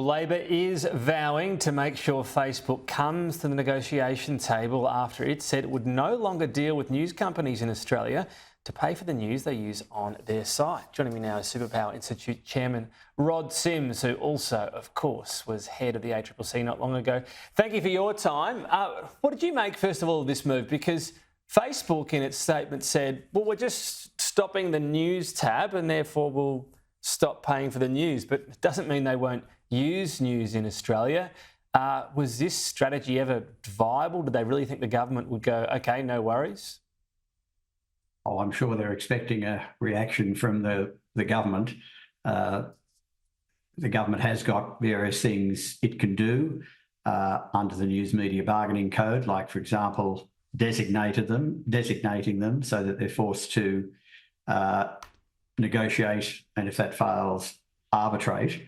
Labor is vowing to make sure Facebook comes to the negotiation table after it said it would no longer deal with news companies in Australia to pay for the news they use on their site. Joining me now is Superpower Institute Chairman Rod Sims, who also, of course, was head of the ACCC not long ago. Thank you for your time. What did you make, first of all, of this move? Because Facebook, in its statement, said, well, we're just stopping the news tab and therefore we'll stop paying for the news. But it doesn't mean they won't use news in Australia. Was this strategy ever viable? Did they really think the government would go, OK, no worries? Oh, I'm sure they're expecting a reaction from the government. The government has got various things it can do under the News Media Bargaining Code, like, for example, designating them so that they're forced to negotiate, and if that fails, arbitrate.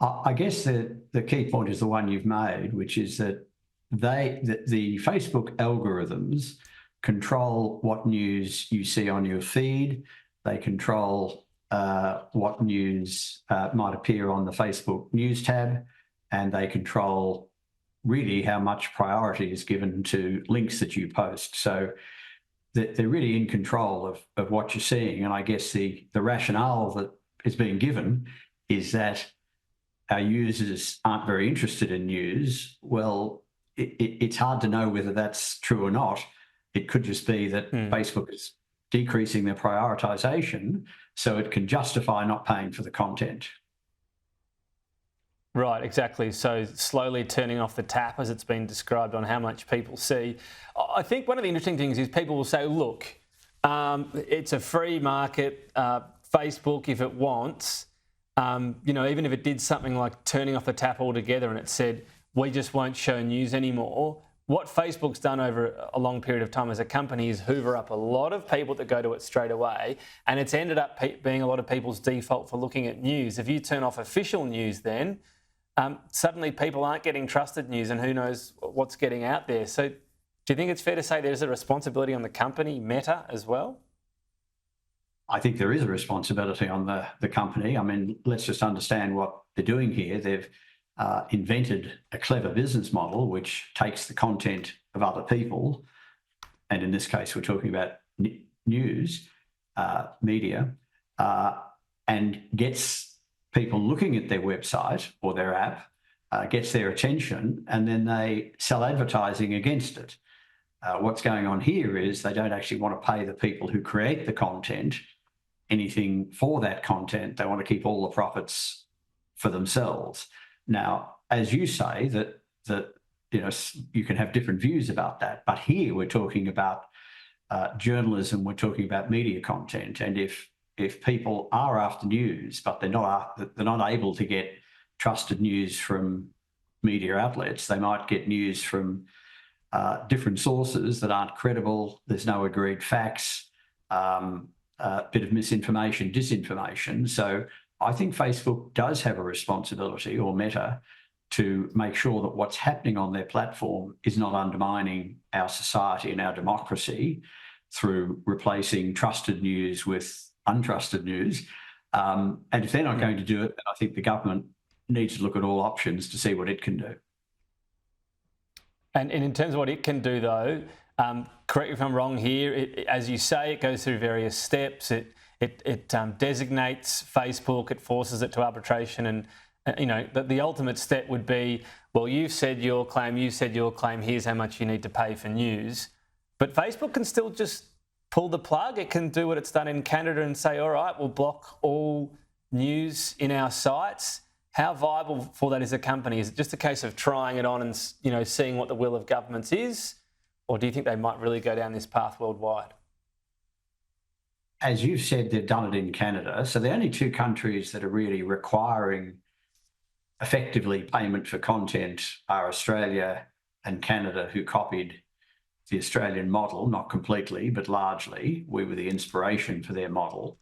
I guess the key point is the one you've made, which is that the Facebook algorithms control what news you see on your feed. They control what news might appear on the Facebook News tab, and they control really how much priority is given to links that you post. So they're really in control of what you're seeing. And I guess the rationale that is being given is that our users aren't very interested in news. Well, it's hard to know whether that's true or not. It could just be that Facebook is decreasing their prioritization so it can justify not paying for the content. Right, exactly. So slowly turning off the tap, as it's been described, on how much people see. I think one of the interesting things is people will say, look, it's a free market. Facebook, if it wants, even if it did something like turning off the tap altogether and it said, we just won't show news anymore, what Facebook's done over a long period of time as a company is hoover up a lot of people that go to it straight away, and it's ended up being a lot of people's default for looking at news. If you turn off official news then, suddenly people aren't getting trusted news, and who knows what's getting out there. So do you think it's fair to say there's a responsibility on the company, Meta, as well? I think there is a responsibility on the company. I mean, let's just understand what they're doing here. They've invented a clever business model which takes the content of other people, and in this case we're talking about news media, and gets people looking at their website or their app, gets their attention, and then they sell advertising against it. What's going on here is they don't actually want to pay the people who create the content anything for that content. They want to keep all the profits for themselves. Now, as you say, that you can have different views about that, but here we're talking about journalism. We're talking about media content, and if people are after news, but they're not able to get trusted news from media outlets, they might get news from different sources that aren't credible. There's no agreed facts, a bit of misinformation, disinformation. So I think Facebook does have a responsibility, or Meta, to make sure that what's happening on their platform is not undermining our society and our democracy through replacing trusted news with untrusted news. And if they're not going to do it, then I think the government needs to look at all options to see what it can do. And in terms of what it can do, though, correct me if I'm wrong here, as you say, it goes through various steps. It designates Facebook, it forces it to arbitration, and the ultimate step would be, well, you've said your claim, here's how much you need to pay for news. But Facebook can still just pull the plug. It can do what it's done in Canada and say, all right, we'll block all news in our sites. How viable for that as a company? Is it just a case of trying it on and seeing what the will of governments is? Or do you think they might really go down this path worldwide? As you've said, they've done it in Canada. So the only two countries that are really requiring effectively payment for content are Australia and Canada, who copied the Australian model, not completely, but largely. We were the inspiration for their model.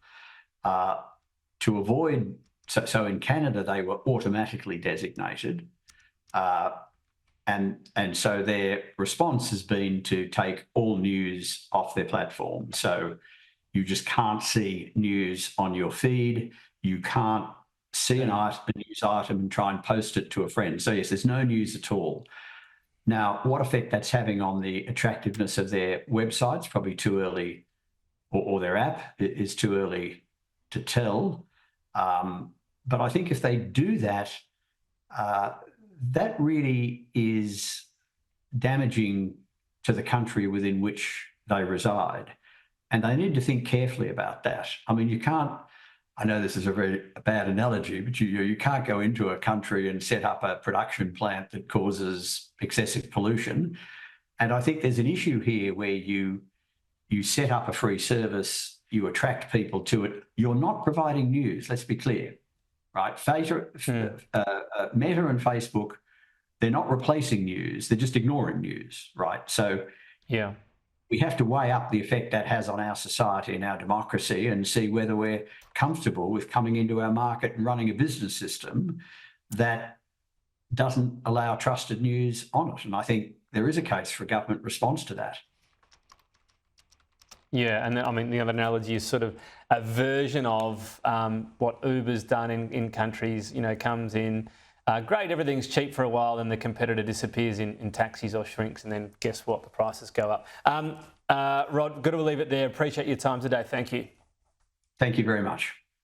To avoid, so in Canada, they were automatically designated. And so their response has been to take all news off their platform. So you just can't see news on your feed. You can't see a news item and try and post it to a friend. So yes, there's no news at all. Now, what effect that's having on the attractiveness of their websites, probably too early, or their app is too early to tell. But I think if they do that, that really is damaging to the country within which they reside. And they need to think carefully about that. I mean, you can't, I know this is a very bad analogy, but you can't go into a country and set up a production plant that causes excessive pollution. And I think there's an issue here where you set up a free service, you attract people to it. You're not providing news, let's be clear, right? Meta and Facebook, they're not replacing news, they're just ignoring news, right? So yeah, we have to weigh up the effect that has on our society and our democracy and see whether we're comfortable with coming into our market and running a business system that doesn't allow trusted news on it. And I think there is a case for a government response to that. Yeah, and then, I mean, the other analogy is sort of a version of what Uber's done in countries, you know, comes in, great, everything's cheap for a while, then the competitor disappears in taxis or shrinks, and then guess what, the prices go up. Rod, got to leave it there. Appreciate your time today. Thank you. Thank you very much.